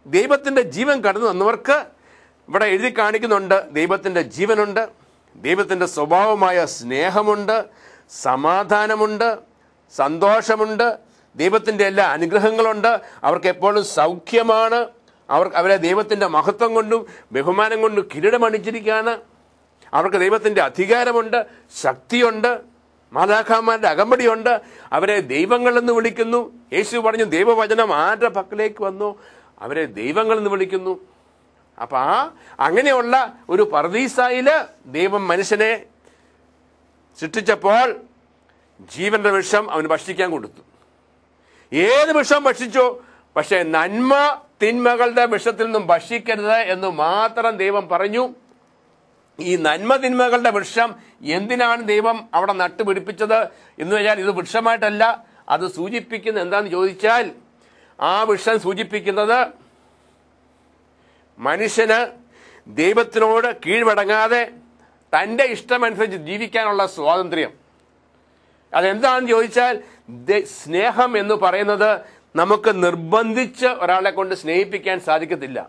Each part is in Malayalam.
ദൈവത്തിൻ്റെ ജീവൻ കടന്നു വന്നവർക്ക് ഇവിടെ എഴുതി കാണിക്കുന്നുണ്ട്, ദൈവത്തിൻ്റെ ജീവനുണ്ട്, ദൈവത്തിൻ്റെ സ്വഭാവമായ സ്നേഹമുണ്ട്, സമാധാനമുണ്ട്, സന്തോഷമുണ്ട്, ദൈവത്തിൻ്റെ എല്ലാ അനുഗ്രഹങ്ങളുണ്ട്. അവർക്ക് എപ്പോഴും സൗഖ്യമാണ്. അവരെ ദൈവത്തിൻ്റെ മഹത്വം കൊണ്ടും ബഹുമാനം കൊണ്ടും കിരീടമണിച്ചിരിക്കുകയാണ്. അവർക്ക് ദൈവത്തിൻ്റെ അധികാരമുണ്ട്, ശക്തിയുണ്ട്, മാലാഖമാരുടെ അകമ്പടിയുണ്ട്. അവരെ ദൈവങ്ങളെന്ന് വിളിക്കുന്നു. യേശു പറഞ്ഞു, ദൈവവചനം ആരുടെ പക്കലേക്ക് വന്നു അവരെ ദൈവങ്ങളെന്ന് വിളിക്കുന്നു. അപ്പം അങ്ങനെയുള്ള ഒരു പർദീസായില് ദൈവം മനുഷ്യനെ സൃഷ്ടിച്ചപ്പോൾ ജീവന്റെ വിഷം അവന് ഭക്ഷിക്കാൻ കൊടുത്തു. ഏത് വിഷം ഭക്ഷിച്ചോ, പക്ഷെ നന്മ തിന്മകളുടെ വിഷത്തിൽ നിന്നും ഭക്ഷിക്കരുത് എന്ന് മാത്രം ദൈവം പറഞ്ഞു. ഈ നന്മ തിന്മകളുടെ വൃക്ഷം എന്തിനാണ് ദൈവം അവിടെ നട്ടുപിടിപ്പിച്ചത് എന്ന് വെച്ചാൽ ഇത് വൃക്ഷമായിട്ടല്ല, അത് സൂചിപ്പിക്കുന്നത് എന്താണെന്ന് ചോദിച്ചാൽ, ആ വൃക്ഷം സൂചിപ്പിക്കുന്നത് മനുഷ്യന് ദൈവത്തിനോട് കീഴ്വടങ്ങാതെ തൻ്റെ ഇഷ്ടമനുസരിച്ച് ജീവിക്കാനുള്ള സ്വാതന്ത്ര്യം. അതെന്താണെന്ന് ചോദിച്ചാൽ, സ്നേഹം എന്ന് പറയുന്നത് നമുക്ക് നിർബന്ധിച്ച് ഒരാളെ കൊണ്ട് സ്നേഹിപ്പിക്കാൻ സാധിക്കത്തില്ല.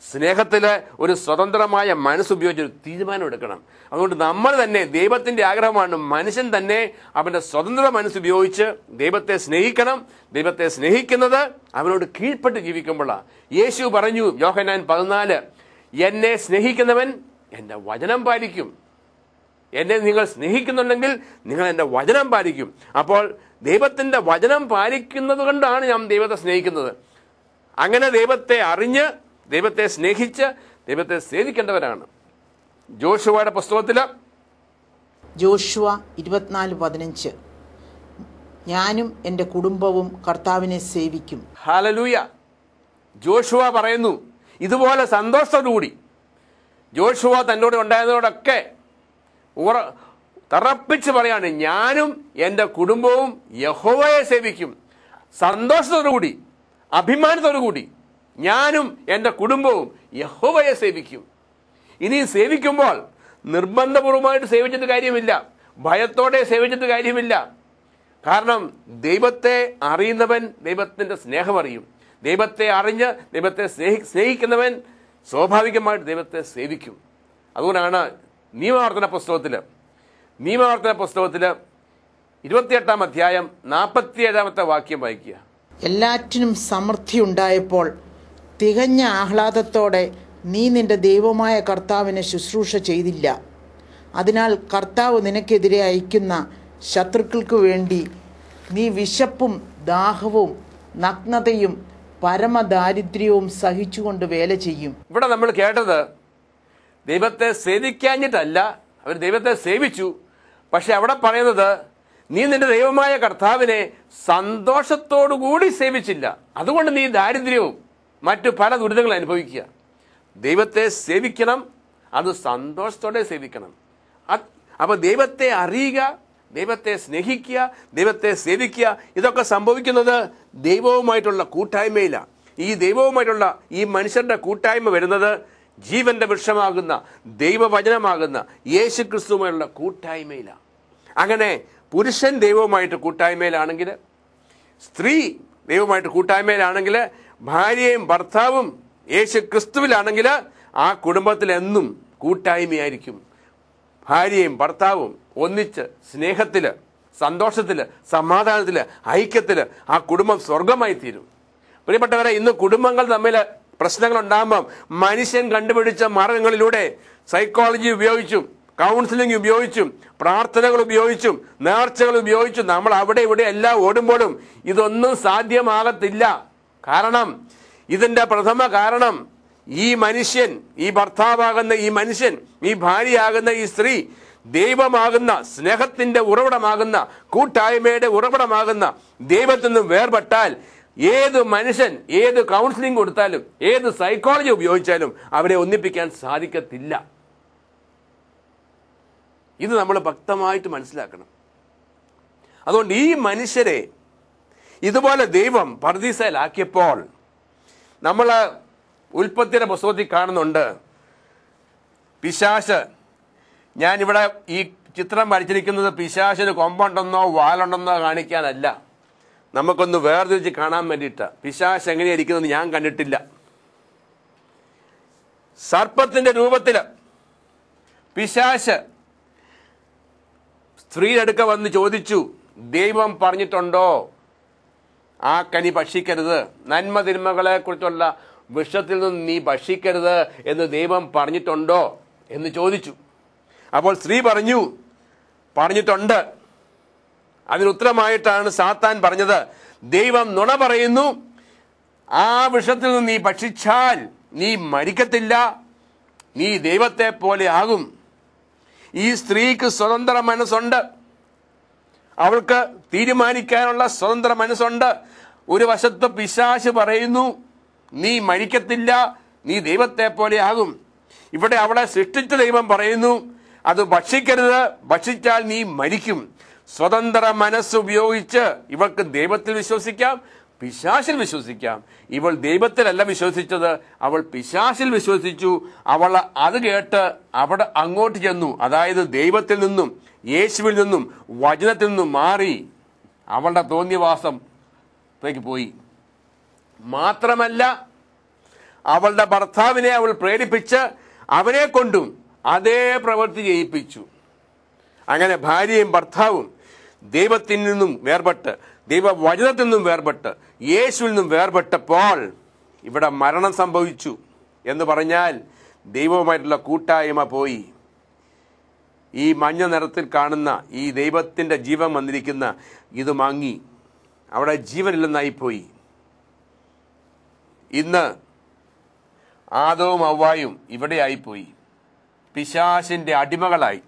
സ്നേഹത്തില് ഒരു സ്വതന്ത്രമായ മനസ്സുപയോഗിച്ച് ഒരു തീരുമാനം എടുക്കണം. അതുകൊണ്ട് നമ്മൾ തന്നെ, ദൈവത്തിന്റെ ആഗ്രഹമാണ് മനുഷ്യൻ തന്നെ അവന്റെ സ്വതന്ത്ര മനസ്സുപയോഗിച്ച് ദൈവത്തെ സ്നേഹിക്കണം. ദൈവത്തെ സ്നേഹിക്കുന്നത് അവനോട് കീഴ്പ്പെട്ട് ജീവിക്കുമ്പോഴാണ്. യേശു പറഞ്ഞു യോഹന്നാൻ 14, എന്നെ സ്നേഹിക്കുന്നവൻ എൻ്റെ വചനം പാലിക്കും. എന്നെ നിങ്ങൾ സ്നേഹിക്കുന്നുണ്ടെങ്കിൽ നിങ്ങൾ എൻ്റെ വചനം പാലിക്കും. അപ്പോൾ ദൈവത്തിന്റെ വചനം പാലിക്കുന്നത് കൊണ്ടാണ് ഞാൻ ദൈവത്തെ സ്നേഹിക്കുന്നത്. അങ്ങനെ ദൈവത്തെ അറിഞ്ഞ് ദൈവത്തെ സ്നേഹിച്ച് ദൈവത്തെ സേവിക്കേണ്ടവരാണ്. ജോഷുവയുടെ പുസ്തകത്തില് ജോഷുവ 24:15, ഞാനും എൻ്റെ കുടുംബവും കർത്താവിനെ സേവിക്കും. ഹല്ലേലൂയ. ജോഷുവ പറയുന്നു ഇതുപോലെ സന്തോഷത്തോടുകൂടി. ജോഷുവ തന്നോട് ഉണ്ടായതോടൊക്കെ തറപ്പിച്ച് പറയാണ്, ഞാനും എൻ്റെ കുടുംബവും യഹോവയെ സേവിക്കും. സന്തോഷത്തോടുകൂടി, അഭിമാനത്തോടുകൂടി ഞാനും എൻ്റെ കുടുംബവും യഹോവയെ സേവിക്കും. ഇനി സേവിക്കുമ്പോൾ നിർബന്ധപൂർവമായിട്ട് സേവിച്ചിട്ട് കാര്യമില്ല, ഭയത്തോടെ സേവിച്ചിട്ട് കാര്യമില്ല. കാരണം ദൈവത്തെ അറിയുന്നവൻ ദൈവത്തിൻ്റെ സ്നേഹം അറിയും. ദൈവത്തെ അറിഞ്ഞ് ദൈവത്തെ സ്നേഹിക്കുന്നവൻ സ്വാഭാവികമായിട്ട് ദൈവത്തെ സേവിക്കും. അതുകൊണ്ടാണ് നിയമാവർത്തന പുസ്തകത്തില് 28-ാം അധ്യായം 47-ാമത്തെ വാക്യം വായിക്കുക. എല്ലാറ്റിനും സമൃദ്ധി ഉണ്ടായപ്പോൾ തികഞ്ഞ ആഹ്ലാദത്തോടെ നീ നിന്റെ ദൈവമായ കർത്താവിനെ ശുശ്രൂഷ ചെയ്തില്ല. അതിനാൽ കർത്താവ് നിനക്കെതിരെ അയക്കുന്ന ശത്രുക്കൾക്ക് വേണ്ടി നീ വിശപ്പും ദാഹവും നഗ്നതയും പരമദാരിദ്ര്യവും സഹിച്ചുകൊണ്ട് വേല ചെയ്യും. ഇവിടെ നമ്മൾ കേട്ടത് ദൈവത്തെ സേവിക്കാഞ്ഞിട്ടല്ല, അവർ ദൈവത്തെ സേവിച്ചു. പക്ഷെ അവിടെ പറയുന്നത് നീ നിന്റെ ദൈവമായ കർത്താവിനെ സന്തോഷത്തോടുകൂടി സേവിച്ചില്ല. അതുകൊണ്ട് നീ ദാരിദ്ര്യവും മറ്റു പല ദുരിതങ്ങൾ അനുഭവിക്കുക. ദൈവത്തെ സേവിക്കണം, അത് സന്തോഷത്തോടെ സേവിക്കണം. അപ്പൊ ദൈവത്തെ അറിയുക, ദൈവത്തെ സ്നേഹിക്കുക, ദൈവത്തെ സേവിക്കുക, ഇതൊക്കെ സംഭവിക്കുന്നത് ദൈവവുമായിട്ടുള്ള കൂട്ടായ്മയിലാണ്. ഈ ദൈവവുമായിട്ടുള്ള ഈ മനുഷ്യരുടെ കൂട്ടായ്മ വരുന്നത് ജീവന്റെ വൃക്ഷമാകുന്ന ദൈവവചനമാകുന്ന യേശു ക്രിസ്തുവുമായുള്ള കൂട്ടായ്മയിലാണ്. അങ്ങനെ പുരുഷൻ ദൈവവുമായിട്ട് കൂട്ടായ്മയിലാണെങ്കിൽ, സ്ത്രീ ദൈവവുമായിട്ട് കൂട്ടായ്മയിലാണെങ്കിൽ, ഭാര്യയും ഭർത്താവും യേശു ക്രിസ്തുവിലാണെങ്കിൽ ആ കുടുംബത്തിൽ എന്നും കൂട്ടായ്മയായിരിക്കും. ഭാര്യയും ഭർത്താവും ഒന്നിച്ച് സ്നേഹത്തില്, സന്തോഷത്തില്, സമാധാനത്തില്, ഐക്യത്തില് ആ കുടുംബം സ്വർഗമായി തീരും. പ്രിയപ്പെട്ടവരെ, ഇന്ന് കുടുംബങ്ങൾ തമ്മിൽ പ്രശ്നങ്ങൾ ഉണ്ടാകുമ്പം മനുഷ്യൻ കണ്ടുപിടിച്ച മാർഗങ്ങളിലൂടെ സൈക്കോളജി ഉപയോഗിച്ചും കൗൺസിലിംഗ് ഉപയോഗിച്ചും പ്രാർത്ഥനകൾ ഉപയോഗിച്ചും നേർച്ചകൾ ഉപയോഗിച്ചും നമ്മൾ അവിടെ ഇവിടെ എല്ലാം ഓടുമ്പോഴും ഇതൊന്നും സാധ്യമാകത്തില്ല. കാരണം ഇതിന്റെ പ്രഥമ കാരണം ഈ മനുഷ്യൻ, ഈ ഭർത്താവാകുന്ന ഈ മനുഷ്യൻ, ഈ ഭാര്യയാകുന്ന ഈ സ്ത്രീ ദൈവമാകുന്ന സ്നേഹത്തിന്റെ ഉറവിടമാകുന്ന കൂട്ടായ്മയുടെ ഉറവിടമാകുന്ന ദൈവത്തിൽ നിന്നും വേർപെട്ടാൽ ഏത് മനുഷ്യൻ ഏത് കൗൺസിലിംഗ് കൊടുത്താലും ഏത് സൈക്കോളജി ഉപയോഗിച്ചാലും അവരെ ഒന്നിപ്പിക്കാൻ സാധിക്കത്തില്ല. ഇത് നമ്മൾ വ്യക്തമായിട്ട് മനസ്സിലാക്കണം. അതുകൊണ്ട് ഈ മനുഷ്യരെ ഇതുപോലെ ദൈവം പർദീസയിലാക്കിയപ്പോൾ നമ്മൾ ഉൽപ്പത്തിയുടെ പുസ്തകത്തിൽ കാണുന്നുണ്ട്, പിശാച്, ഞാനിവിടെ ഈ ചിത്രം വരച്ചിരിക്കുന്നത് പിശാചിന് കൊമ്പുണ്ടെന്നോ വാലുണ്ടെന്നോ കാണിക്കാനല്ല, നമുക്കൊന്ന് വേർതിരിച്ച് കാണാൻ വേണ്ടിയിട്ടാണ്. പിശാച് എങ്ങനെയായിരിക്കുന്നത് ഞാൻ കണ്ടിട്ടില്ല. സർപ്പത്തിന്റെ രൂപത്തില് പിശാച് സ്ത്രീയുടെ അടുക്ക വന്ന് ചോദിച്ചു, ദൈവം പറഞ്ഞിട്ടുണ്ടോ ആ കനി ഭക്ഷിക്കരുത്, നന്മ തിന്മകളെ കുറിച്ചുള്ള വൃക്ഷത്തിൽ നിന്ന് നീ ഭക്ഷിക്കരുത് എന്ന് ദൈവം പറഞ്ഞിട്ടുണ്ടോ എന്ന് ചോദിച്ചു. അപ്പോൾ സ്ത്രീ പറഞ്ഞിട്ടുണ്ട്. അതിനുത്തരമായിട്ടാണ് സാത്താൻ പറഞ്ഞത്, ദൈവം നുണ പറയുന്നു, ആ വൃക്ഷത്തിൽ നിന്ന് നീ ഭക്ഷിച്ചാൽ നീ മരിക്കത്തില്ല, നീ ദൈവത്തെ പോലെ ആകും. ഈ സ്ത്രീക്ക് സ്വതന്ത്ര മനസ്സുണ്ട്, അവൾക്ക് തീരുമാനിക്കാനുള്ള സ്വതന്ത്ര മനസ്സുണ്ട്. ഒരു വശത്ത് പിശാച് പറയുന്നു നീ മരിക്കത്തില്ല, നീ ദൈവത്തെ പോലെ ആകും. ഇവിടെ അവളെ സൃഷ്ടിച്ച ദൈവം പറയുന്നു അത് ഭക്ഷിക്കരുത്, ഭക്ഷിച്ചാൽ നീ മരിക്കും. സ്വതന്ത്ര മനസ്സുപയോഗിച്ച് ഇവൾക്ക് ദൈവത്തിൽ വിശ്വസിക്കാം, പിശാചിൽ വിശ്വസിക്കാം. ഇവൾ ദൈവത്തിലല്ല വിശ്വസിച്ചത്, അവൾ പിശാചിൽ വിശ്വസിച്ചു. അവൾ അത് കേട്ട് അവിടെ അങ്ങോട്ട് ചെന്നു. അതായത് ദൈവത്തിൽ നിന്നും യേശുവിൽ നിന്നും വചനത്തിൽ നിന്നും മാറി അവളുടെ തോന്നിയവാസത്തേക്ക് പോയി. മാത്രമല്ല അവളുടെ ഭർത്താവിനെ അവൾ പ്രേരിപ്പിച്ച് അവനെ കൊണ്ടും അതേ പ്രവൃത്തി ചെയ്യിപ്പിച്ചു. അങ്ങനെ ഭാര്യയും ഭർത്താവും ദൈവത്തിൽ നിന്നും വേർപെട്ട്, ദൈവവചനത്തിൽ നിന്നും വേർപെട്ട്, യേശുവിൽ നിന്നും വേർപെട്ടപ്പോൾ ഇവിടെ മരണം സംഭവിച്ചു എന്ന് പറഞ്ഞാൽ ദൈവവുമായിട്ടുള്ള കൂട്ടായ്മ പോയി. ഈ മഞ്ഞ നിറത്തിൽ കാണുന്ന ഈ ദൈവത്തിൻ്റെ ജീവൻ വന്നിരിക്കുന്ന ഇത് മങ്ങി, അവിടെ ജീവനില്ലെന്നായിപ്പോയി. ഇന്ന് ആദവും ഹവ്വായും ഇവിടെ ആയിപ്പോയി, പിശാചിന്റെ അടിമകളായി.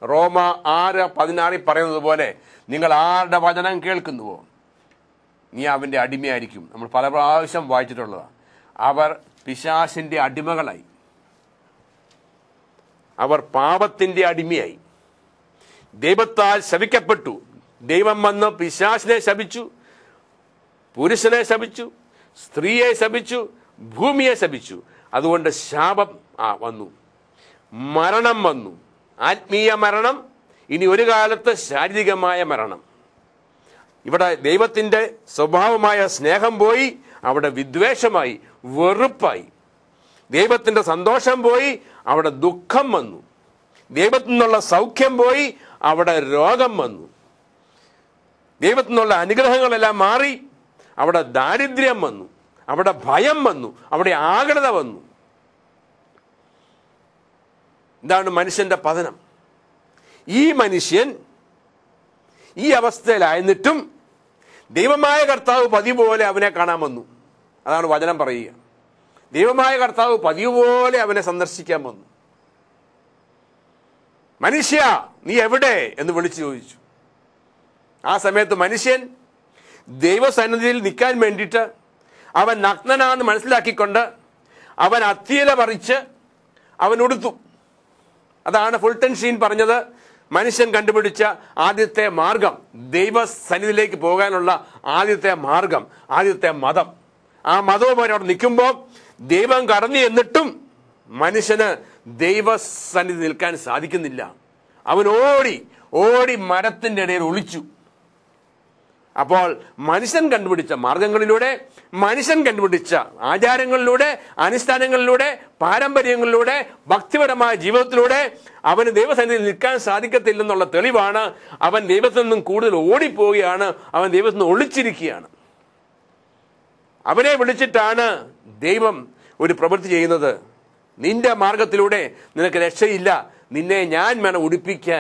റോമ 6:16 പറയുന്നത് പോലെ നിങ്ങൾ ആരുടെ വചനം കേൾക്കുന്നുവോ നീ അവന്റെ അടിമയായിരിക്കും. നമ്മൾ പല പ്രാവശ്യം വായിച്ചിട്ടുള്ളതാണ്. അവർ പിശാചിന്റെ അടിമകളായി, അവർ പാപത്തിന്റെ അടിമയായി, ദൈവത്താൽ ശപിക്കപ്പെട്ടു. ദൈവം വന്ന് പിശാചിനെ ശപിച്ചു, പുരുഷനെ ശപിച്ചു, സ്ത്രീയെ ശപിച്ചു, ഭൂമിയെ ശപിച്ചു. അതുകൊണ്ട് ശാപം വന്നു, മരണം വന്നു, ആത്മീയ മരണം, ഇനി ഒരു കാലത്ത് ശാരീരികമായ മരണം. ഇവിടെ ദൈവത്തിൻ്റെ സ്വഭാവമായ സ്നേഹം പോയി, അവിടെ വിദ്വേഷമായി, വെറുപ്പായി. ദൈവത്തിൻ്റെ സന്തോഷം പോയി, അവിടെ ദുഃഖം വന്നു. ദൈവത്തിൽ നിന്നുള്ള സൗഖ്യം പോയി, അവിടെ രോഗം വന്നു. ദൈവത്തിൽ നിന്നുള്ള അനുഗ്രഹങ്ങളെല്ലാം മാറി, അവിടെ ദാരിദ്ര്യം വന്നു, അവിടെ ഭയം വന്നു, അവിടെ ആകുലത വന്നു. ഇതാണ് മനുഷ്യന്റെ പതനം. ഈ മനുഷ്യൻ ഈ അവസ്ഥയിലായിരുന്നിട്ടും ദൈവമായ കർത്താവ് പതിവ് പോലെ അവനെ കാണാൻ വന്നു. അതാണ് വചനം പറയുക. ദൈവമായ കർത്താവ് പതിവ് പോലെ അവനെ സന്ദർശിക്കാൻ വന്നു. മനുഷ്യ നീ എവിടെ എന്ന് വിളിച്ചു ചോദിച്ചു. ആ സമയത്ത് മനുഷ്യൻ ദൈവസന്നിധിയിൽ നിൽക്കാൻ വേണ്ടിയിട്ട് അവൻ നഗ്നനാണെന്ന് മനസ്സിലാക്കിക്കൊണ്ട് അവൻ അത്തിയില പറിച്ച് അവൻ ഉടുത്തു. അതാണ് ഫുൾട്ടൻ ഷീൻ പറഞ്ഞത്, മനുഷ്യൻ കണ്ടുപിടിച്ച ആദ്യത്തെ മാർഗം, ദൈവസന്നിധിയിലേക്ക് പോകാനുള്ള ആദ്യത്തെ മാർഗം, ആദ്യത്തെ മതം. ആ മതവുമായി അവിടെ നിൽക്കുമ്പോൾ ദൈവം കടന്നു എന്നിട്ടും മനുഷ്യന് ദൈവസന്നിധി നിൽക്കാൻ സാധിക്കുന്നില്ല. അവൻ ഓടി മരത്തിൻ്റെ ഇടയിൽ ഒളിച്ചു. അപ്പോൾ മനുഷ്യൻ കണ്ടുപിടിച്ച മാർഗങ്ങളിലൂടെ, മനുഷ്യൻ കണ്ടുപിടിച്ച ആചാരങ്ങളിലൂടെ, അനുഷ്ഠാനങ്ങളിലൂടെ, പാരമ്പര്യങ്ങളിലൂടെ, ഭക്തിപരമായ ജീവിതത്തിലൂടെ അവന് ദൈവസന്നിധിയിൽ നിൽക്കാൻ സാധിക്കത്തില്ലെന്നുള്ള തെളിവാണ്. അവൻ ദൈവത്തിൽ നിന്നും കൂടുതൽ ഓടിപ്പോവുകയാണ്, അവൻ ദൈവത്തിൽ നിന്ന് ഒളിച്ചിരിക്കുകയാണ്. അവനെ വിളിച്ചിട്ടാണ് ദൈവം ഒരു പ്രവൃത്തി ചെയ്യുന്നത്. നിന്റെ മാർഗത്തിലൂടെ നിനക്ക് രക്ഷയില്ല, നിന്നെ ഞാൻ വേണം ഉടുപ്പിക്കാൻ.